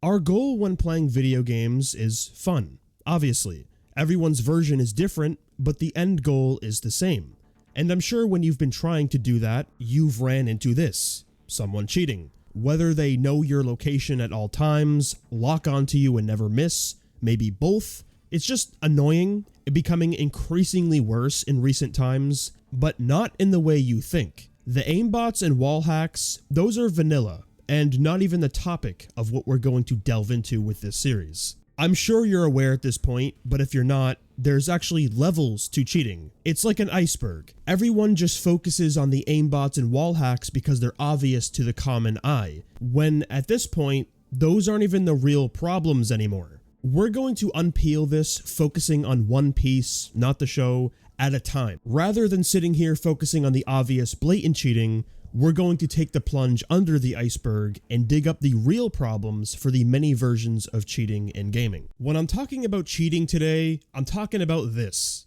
Our goal when playing video games is fun, obviously. Everyone's version is different, but the end goal is the same. And I'm sure when you've been trying to do that, you've ran into this: someone cheating. Whether they know your location at all times, lock onto you and never miss, maybe both. It's just annoying, becoming increasingly worse in recent times, but not in the way you think. The aimbots and wall hacks, those are vanilla, and not even the topic of what we're going to delve into with this series. I'm sure you're aware at this point, but if you're not, there's actually levels to cheating. It's like an iceberg. Everyone just focuses on the aimbots and wall hacks because they're obvious to the common eye, when at this point, those aren't even the real problems anymore. We're going to unpeel this, focusing on one piece, not the show, at a time. Rather than sitting here focusing on the obvious blatant cheating, we're going to take the plunge under the iceberg and dig up the real problems for the many versions of cheating in gaming. When I'm talking about cheating today, I'm talking about this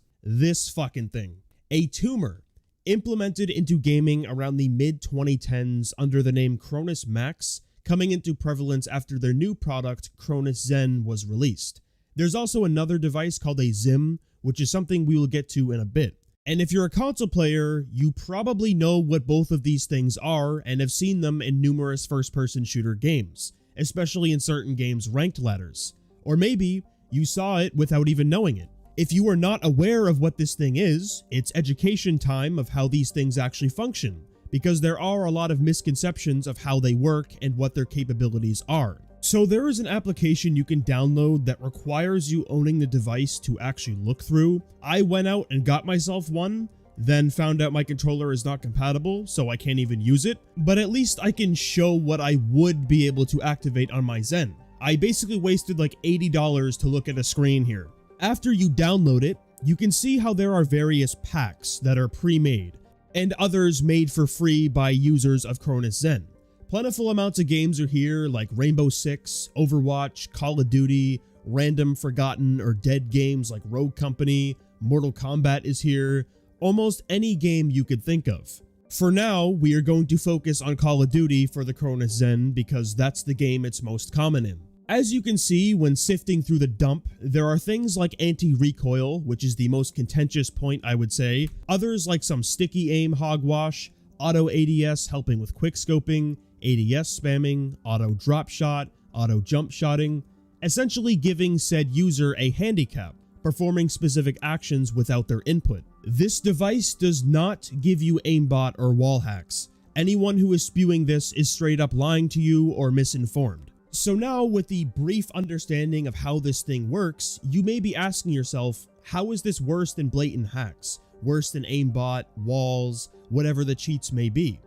fucking thing. A tumor implemented into gaming around the mid-2010s under the name Cronus Max, coming into prevalence after their new product, Cronus Zen, was released. There's also another device called a Zim, which is something we will get to in a bit. And if you're a console player, you probably know what both of these things are and have seen them in numerous first-person shooter games, especially in certain games' ranked ladders. Or maybe you saw it without even knowing it. If you are not aware of what this thing is, it's education time of how these things actually function, because there are a lot of misconceptions of how they work and what their capabilities are. So there is an application you can download that requires you owning the device to actually look through. I went out and got myself one, then found out my controller is not compatible, so I can't even use it, but at least I can show what I would be able to activate on my Zen. I basically wasted like $80 to look at a screen here. After you download it, you can see how there are various packs that are pre-made, and others made for free by users of Cronus Zen. Plentiful amounts of games are here like Rainbow Six, Overwatch, Call of Duty, random forgotten or dead games like Rogue Company, Mortal Kombat is here, almost any game you could think of. For now, we are going to focus on Call of Duty for the Cronus Zen because that's the game it's most common in. As you can see when sifting through the dump, there are things like anti-recoil, which is the most contentious point I would say, others like some sticky aim hogwash, auto ADS helping with quick scoping, ADS spamming, auto drop shot, auto jump shotting, essentially giving said user a handicap, performing specific actions without their input. This device does not give you aimbot or wall hacks. Anyone who is spewing this is straight up lying to you or misinformed. So now with the brief understanding of how this thing works, you may be asking yourself, how is this worse than blatant hacks? Worse than aimbot, walls, whatever the cheats may be?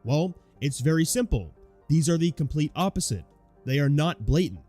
Well, it's very simple. These are the complete opposite. They are not blatant.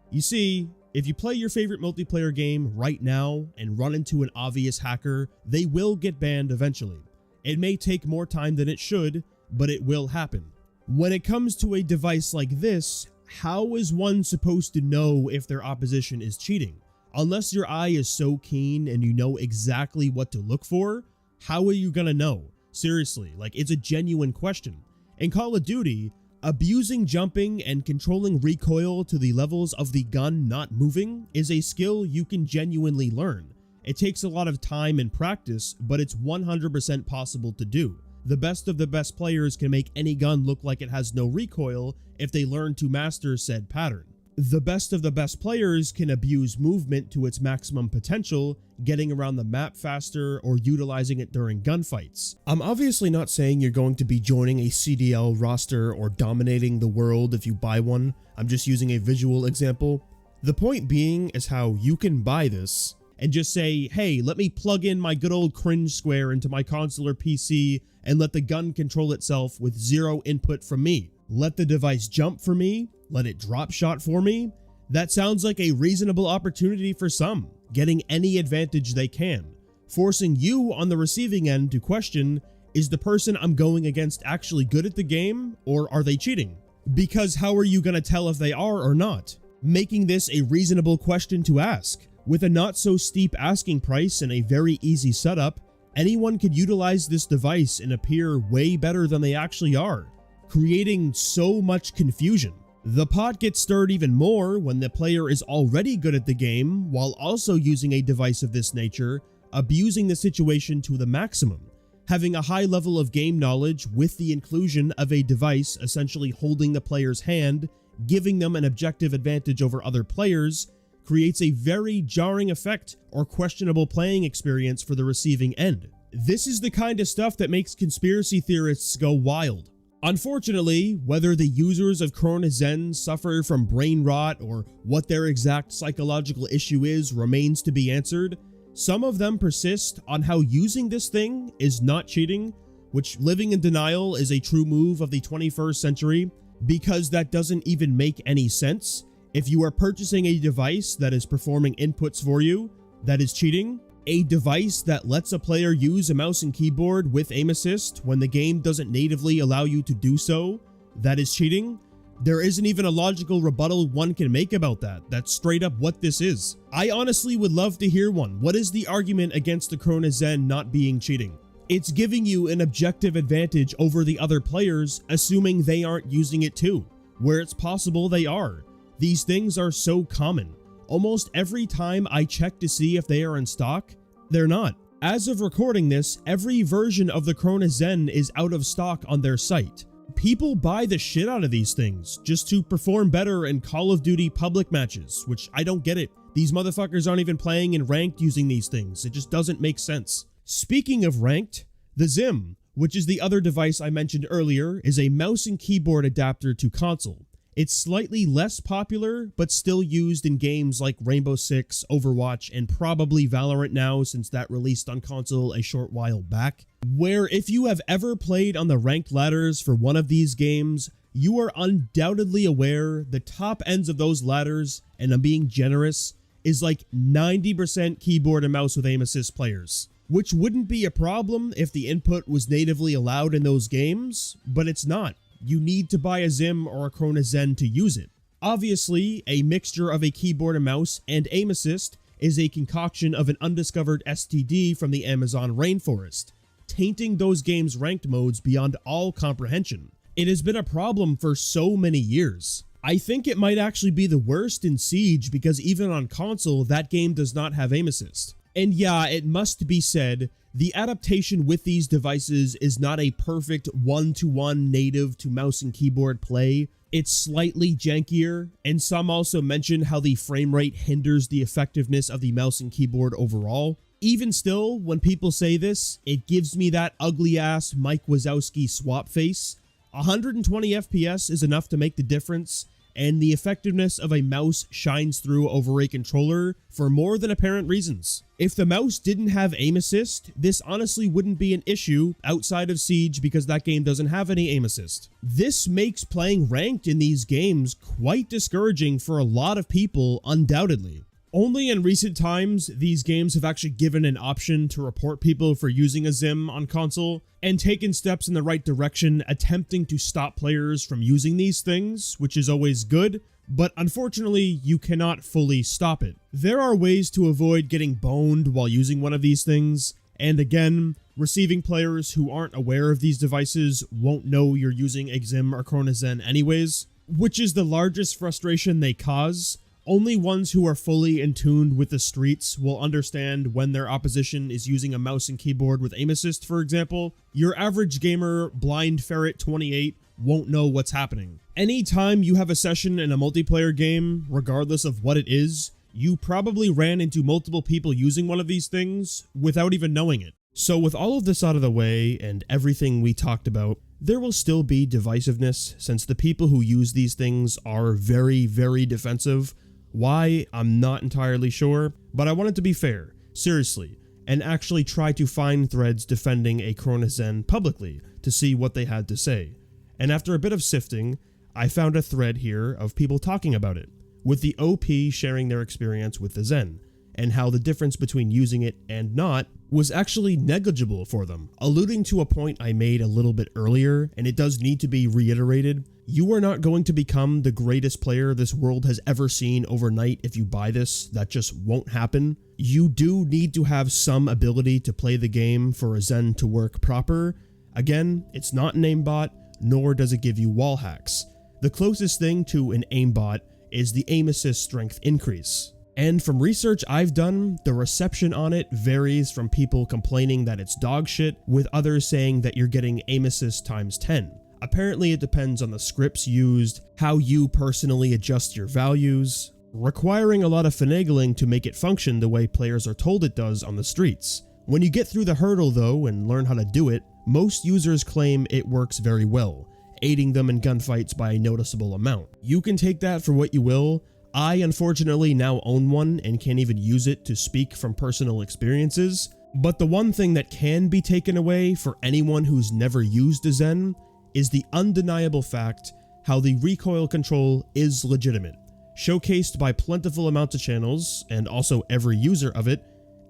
You see, if you play your favorite multiplayer game right now and run into an obvious hacker, they will get banned eventually. It may take more time than it should, but it will happen. When it comes to a device like this, how is one supposed to know if their opposition is cheating? Unless your eye is so keen and you know exactly what to look for, how are you gonna know? Seriously, like, it's a genuine question. In Call of Duty, abusing jumping and controlling recoil to the levels of the gun not moving is a skill you can genuinely learn. It takes a lot of time and practice, but it's 100% possible to do. The best of the best players can make any gun look like it has no recoil if they learn to master said pattern. The best of the best players can abuse movement to its maximum potential, getting around the map faster or utilizing it during gunfights. I'm obviously not saying you're going to be joining a CDL roster or dominating the world if you buy one. I'm just using a visual example. The point being is how you can buy this and just say, hey, let me plug in my good old cringe square into my console or PC and let the gun control itself with zero input from me. Let the device jump for me, let it drop shot for me. That sounds like a reasonable opportunity for some, getting any advantage they can, forcing you on the receiving end to question, is the person I'm going against actually good at the game, or are they cheating? Because how are you gonna tell if they are or not? Making this a reasonable question to ask. With a not so steep asking price and a very easy setup, anyone could utilize this device and appear way better than they actually are, creating so much confusion. The pot gets stirred even more when the player is already good at the game while also using a device of this nature, abusing the situation to the maximum, having a high level of game knowledge with the inclusion of a device essentially holding the player's hand, giving them an objective advantage over other players, creates a very jarring effect or questionable playing experience for the receiving end. This is the kind of stuff that makes conspiracy theorists go wild. Unfortunately, whether the users of Cronus Zen suffer from brain rot or what their exact psychological issue is remains to be answered, some of them persist on how using this thing is not cheating, which living in denial is a true move of the 21st century, because that doesn't even make any sense. If you are purchasing a device that is performing inputs for you, that is cheating. A device that lets a player use a mouse and keyboard with aim assist when the game doesn't natively allow you to do so, that is cheating. There isn't even a logical rebuttal one can make about that. That's straight up what this is. I honestly would love to hear one. What is the argument against the Cronus Zen not being cheating? It's giving you an objective advantage over the other players, assuming they aren't using it too. Where it's possible they are. These things are so common. Almost every time I check to see if they are in stock, they're not. As of recording this, every version of the Cronus Zen is out of stock on their site. People buy the shit out of these things just to perform better in Call of Duty public matches, which I don't get it. These motherfuckers aren't even playing in ranked using these things. It just doesn't make sense. Speaking of ranked, the Zim, which is the other device I mentioned earlier, is a mouse and keyboard adapter to console. It's slightly less popular, but still used in games like Rainbow Six, Overwatch, and probably Valorant now since that released on console a short while back. Where if you have ever played on the ranked ladders for one of these games, you are undoubtedly aware the top ends of those ladders, and I'm being generous, is like 90% keyboard and mouse with aim assist players. Which wouldn't be a problem if the input was natively allowed in those games, but it's not. You need to buy a Zim or a Cronus Zen to use it. Obviously, a mixture of a keyboard and mouse and aim assist is a concoction of an undiscovered STD from the Amazon rainforest, tainting those games' ranked modes beyond all comprehension. It has been a problem for so many years. I think it might actually be the worst in Siege because even on console, that game does not have aim assist. And yeah, it must be said, the adaptation with these devices is not a perfect one-to-one native to mouse and keyboard play. It's slightly jankier, and some also mention how the frame rate hinders the effectiveness of the mouse and keyboard overall. Even still, when people say this, it gives me that ugly-ass Mike Wazowski swap face. 120 FPS is enough to make the difference, and the effectiveness of a mouse shines through over a controller for more than apparent reasons. If the mouse didn't have aim assist, this honestly wouldn't be an issue outside of Siege because that game doesn't have any aim assist. This makes playing ranked in these games quite discouraging for a lot of people, undoubtedly. Only in recent times, these games have actually given an option to report people for using a Zim on console, and taken steps in the right direction attempting to stop players from using these things, which is always good, but unfortunately, you cannot fully stop it. There are ways to avoid getting boned while using one of these things, and again, receiving players who aren't aware of these devices won't know you're using a Zim or Cronus Zen anyways, which is the largest frustration they cause. Only ones who are fully in tune with the streets will understand when their opposition is using a mouse and keyboard with aim assist, for example. Your average gamer, Blind Ferret 28, won't know what's happening. Anytime you have a session in a multiplayer game, regardless of what it is, you probably ran into multiple people using one of these things without even knowing it. So with all of this out of the way and everything we talked about, there will still be divisiveness since the people who use these things are very, very defensive. Why? I'm not entirely sure, but I wanted to be fair, seriously, and actually try to find threads defending a Cronus Zen publicly to see what they had to say. And after a bit of sifting, I found a thread here of people talking about it, with the OP sharing their experience with the Zen, and how the difference between using it and not was actually negligible for them, alluding to a point I made a little bit earlier, and it does need to be reiterated. You are not going to become the greatest player this world has ever seen overnight if you buy this. That just won't happen. You do need to have some ability to play the game for a Zen to work proper. Again, it's not an aimbot, nor does it give you wall hacks. The closest thing to an aimbot is the aim assist strength increase. And from research I've done, the reception on it varies from people complaining that it's dog shit, with others saying that you're getting aim assist times 10. Apparently it depends on the scripts used, how you personally adjust your values, requiring a lot of finagling to make it function the way players are told it does on the streets. When you get through the hurdle though and learn how to do it, most users claim it works very well, aiding them in gunfights by a noticeable amount. You can take that for what you will. I unfortunately now own one and can't even use it to speak from personal experiences, but the one thing that can be taken away for anyone who's never used a Zen is the undeniable fact how the recoil control is legitimate. Showcased by plentiful amounts of channels, and also every user of it,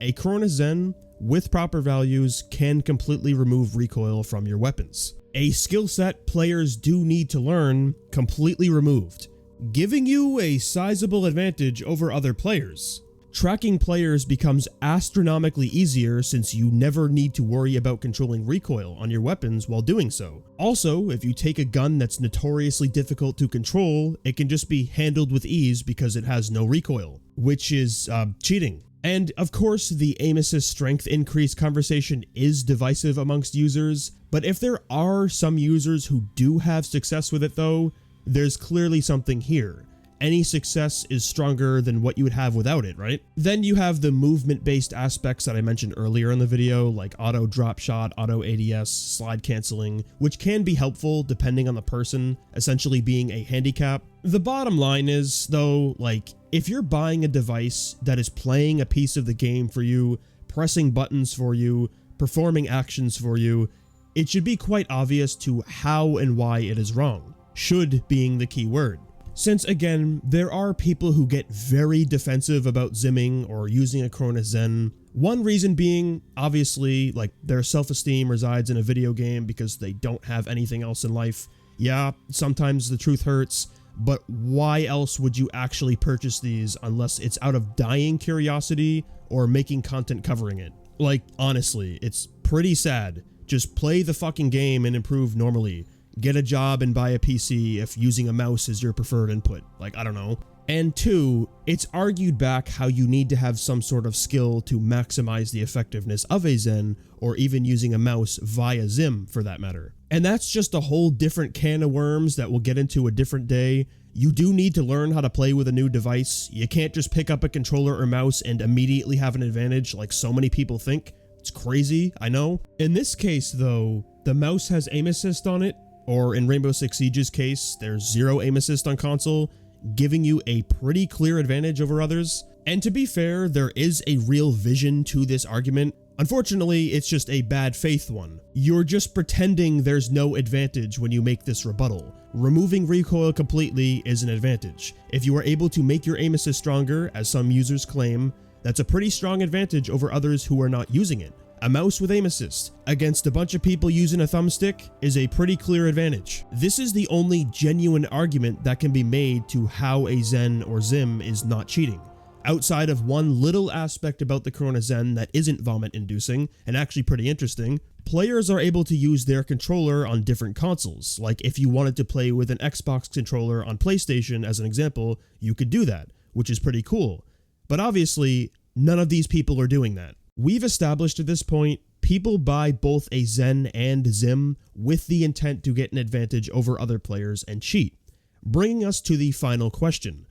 a Cronus Zen with proper values can completely remove recoil from your weapons. A skill set players do need to learn completely removed, giving you a sizable advantage over other players. Tracking players becomes astronomically easier since you never need to worry about controlling recoil on your weapons while doing so. Also, if you take a gun that's notoriously difficult to control, it can just be handled with ease because it has no recoil, which is cheating. And of course, the aim assist strength increase conversation is divisive amongst users, but if there are some users who do have success with it though, there's clearly something here. Any success is stronger than what you would have without it, right? Then you have the movement-based aspects that I mentioned earlier in the video, like auto drop shot, auto ADS, slide canceling, which can be helpful depending on the person, essentially being a handicap. The bottom line is, though, like, if you're buying a device that is playing a piece of the game for you, pressing buttons for you, performing actions for you, it should be quite obvious to how and why it is wrong. Should being the key word. Since again, there are people who get very defensive about zimming or using a Cronus Zen. One reason being, obviously, like their self-esteem resides in a video game because they don't have anything else in life. Yeah, sometimes the truth hurts, but why else would you actually purchase these unless it's out of dying curiosity or making content covering it? Like, honestly, it's pretty sad. Just play the fucking game and improve normally. Get a job and buy a PC if using a mouse is your preferred input. Like, I don't know. And two, it's argued back how you need to have some sort of skill to maximize the effectiveness of a Zen, or even using a mouse via Zim for that matter. And that's just a whole different can of worms that we'll get into a different day. You do need to learn how to play with a new device. You can't just pick up a controller or mouse and immediately have an advantage like so many people think. It's crazy, I know. In this case though, the mouse has aim assist on it, or in Rainbow Six Siege's case, there's zero aim assist on console, giving you a pretty clear advantage over others. And to be fair, there is a real vision to this argument. Unfortunately, it's just a bad faith one. You're just pretending there's no advantage when you make this rebuttal. Removing recoil completely is an advantage. If you are able to make your aim assist stronger, as some users claim, that's a pretty strong advantage over others who are not using it. A mouse with aim assist against a bunch of people using a thumbstick is a pretty clear advantage. This is the only genuine argument that can be made to how a Zen or Zim is not cheating. Outside of one little aspect about the Cronus Zen that isn't vomit inducing and actually pretty interesting, players are able to use their controller on different consoles. Like if you wanted to play with an Xbox controller on PlayStation as an example, you could do that, which is pretty cool. But obviously, none of these people are doing that. We've established at this point, people buy both a Zen and Zim with the intent to get an advantage over other players and cheat. Bringing us to the final question.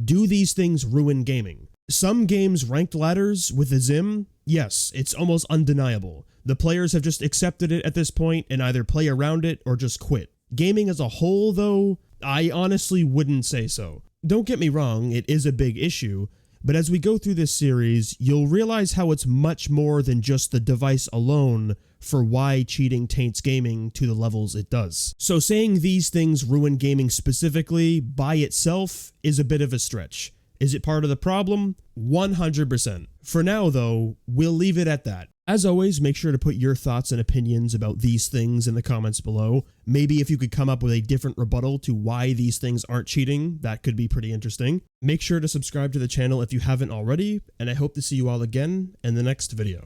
Do these things ruin gaming? Some games ranked ladders with a Zim? Yes, it's almost undeniable. The players have just accepted it at this point and either play around it or just quit. Gaming as a whole though, I honestly wouldn't say so. Don't get me wrong, it is a big issue, but as we go through this series, you'll realize how it's much more than just the device alone for why cheating taints gaming to the levels it does. So saying these things ruin gaming specifically by itself is a bit of a stretch. Is it part of the problem? 100%. For now though, we'll leave it at that. As always, make sure to put your thoughts and opinions about these things in the comments below. Maybe if you could come up with a different rebuttal to why these things aren't cheating, that could be pretty interesting. Make sure to subscribe to the channel if you haven't already, and I hope to see you all again in the next video.